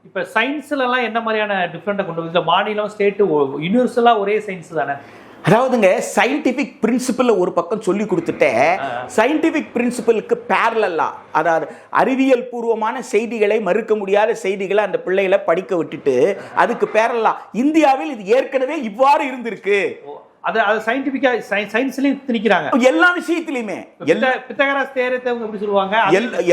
இப்ப சயின்ஸ்ல எல்லாம் என்ன மாதிரியான டிஃபரெண்டா கொண்டு வந்து மாநிலம் ஸ்டேட் யூனிவர்சலா ஒரே சயின்ஸ் தானே? அதாவதுங்க சயின்டிபிக் பிரின்சிபல் ஒரு பக்கம் சொல்லி கொடுத்துட்டு சயின்டிபிக் பிரின்சிபலுக்கு பேரலா, அதாவது அறிவியல் பூர்வமான செய்திகளை, மறுக்க முடியாத செய்திகளை அந்த பிள்ளைகளை படிக்க விட்டுட்டு அதுக்கு பேரலா இந்தியாவில் இது ஏற்கனவே இவ்வாறு இருந்திருக்கு. அது சயின்டிபிக்கா சயின்ஸ்லயும் திணிக்கிறாங்க எல்லா விஷயத்திலுமே. பித்தகராஸ் தேரத்தை எப்படி சொல்லுவாங்க,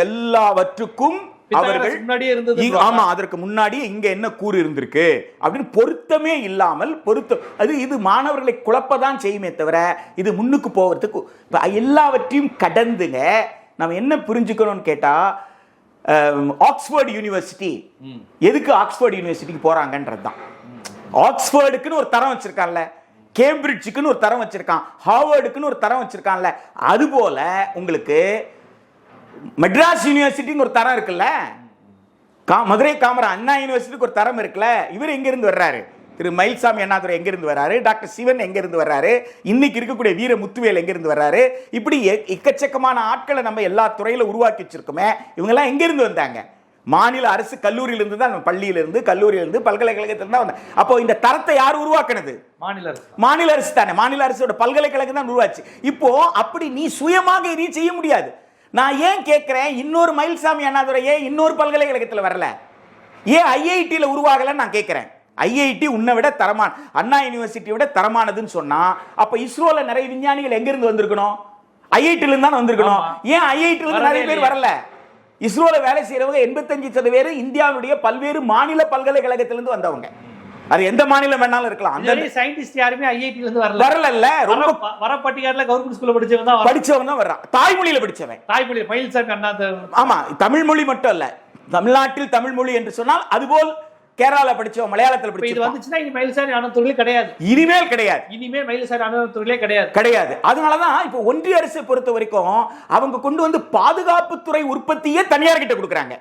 எல்லாவற்றுக்கும் அவர்கள் முன்னாடியே இருந்தது. ஆமா, அதற்கு முன்னாடியே இங்க என்ன கூறு இருந்திருக்கு அப்படின்னு பொருத்தமே இல்லாமல் இது மாணவர்களை குழப்பதான் செய்யுமே தவிர இது முன்னுக்கு போவதுக்கு எல்லாவற்றையும் கடந்துங்க. நம்ம என்ன புரிஞ்சுக்கணும்னு கேட்டா, ஆக்ஸ்போர்ட் யூனிவர்சிட்டி எதுக்கு ஆக்ஸ்போர்ட் யூனிவர்சிட்டிக்கு போறாங்கன்றதுதான். ஆக்ஸ்போர்டுக்குன்னு ஒரு தரம் வச்சிருக்கான்ல, கேம்பிரிட்ஜுக்குன்னு ஒரு தரம் வச்சிருக்கான், ஹார்வர்டுக்குன்னு ஒரு தரம் வச்சிருக்கான்ல, அதுபோல உங்களுக்கு மெட்ராஸ் யூனிவர்சிட்டிக்கு ஒரு தரம் இருக்குல்ல, மதுரை காமரா அண்ணா யூனிவர்சிட்டிக்கு ஒரு தரம் இருக்குல்ல. இவர் எங்க இருந்து வர்றாரு? திரு மயில்சாமி அண்ணாதுரை எங்க இருந்து வர்றாரு? டாக்டர் சிவன் எங்க இருந்து வர்றாரு? இன்னைக்கு இருக்கக்கூடிய வீர முத்துவேல் எங்க இருந்து வர்றாரு? இப்படி எக்கச்சக்கமான ஆட்களை நம்ம எல்லா துறையில உருவாக்கி வச்சிருக்கோமே. இவங்க எல்லாம் எங்க இருந்து வந்தாங்க? மாநில அரசு கல்லூரியிலிருந்து தான், பள்ளியிலிருந்து, கல்லூரியிலிருந்து, பல்கலைக்கழகத்திலிருந்து தான் வந்தாங்க. அப்போ இந்த தரத்தை யார் உருவாக்குனது? மாநில அரசு தானே. மாநில அரசோட பல்கலைக்கழகம் தான் உருவாச்சு. இப்போ அப்படி நீ சுயமாக எதையும் செய்ய முடியாது. நான் ஏன் கேட்கிறேன், இன்னொரு மயில்சாமி அண்ணாதுரையே இன்னொரு பல்கலைக்கழகத்தில் வரல, ஏன் ஐஐடியில் உருவாகலன்னு நான் கேட்கிறேன். ஐஐடி உன்னை விட தரமான, அண்ணா யூனிவர்சிட்டி விட தரமானதுன்னு சொன்னா அப்ப இஸ்ரோல நிறைய விஞ்ஞானிகள் எங்க இருந்து வந்திருக்கணும்? ஐஐடில இருந்து தான் வந்திருக்கணும். ஏன் ஐஐடில இருந்து நிறைய பேர் வரல? இஸ்ரோல வேலை செய்யறவங்க 85% இந்தியாவுடைய பல்வேறு மாநில பல்கலைக்கழகத்திலிருந்து வந்தவங்க. அது எந்த மாநிலம் வேணாலும் இருக்கலாம். அந்த சயின்டிஸ்ட் யாருமே ஐஐடில இருந்து வரல. ரொம்ப வரப்பட்டிக்காட்டுல கவர்மெண்ட் ஸ்கூல்ல படிச்சவன் தான் வர்றான். தாய்மொழியில படிச்சவன். தாய்மொழி மயில்சாமி அண்ணாதுரை. ஆமா, தமிழ் மொழி மட்டும் இல்ல, தமிழ்நாட்டில் தமிழ் மொழி என்று சொன்னால் அதுபோல் கேரளால படிச்சவன், மலையாளத்தில் படிச்சவன். இது வந்துச்சுன்னா இனி மயில்சாமி அண்ணாதுரை கிடையாது. இனிமேல் கிடையாது. இனிமேல் மயில்சாமி அண்ணாதுரை கிடையாது. அதனாலதான் இப்போ ஒன்றிய அரசை பொறுத்த வரைக்கும் அவங்க கொண்டு வந்து பாதுகாப்புத்துறை உற்பத்தியே தனியார் கிட்ட கொடுக்குறாங்க.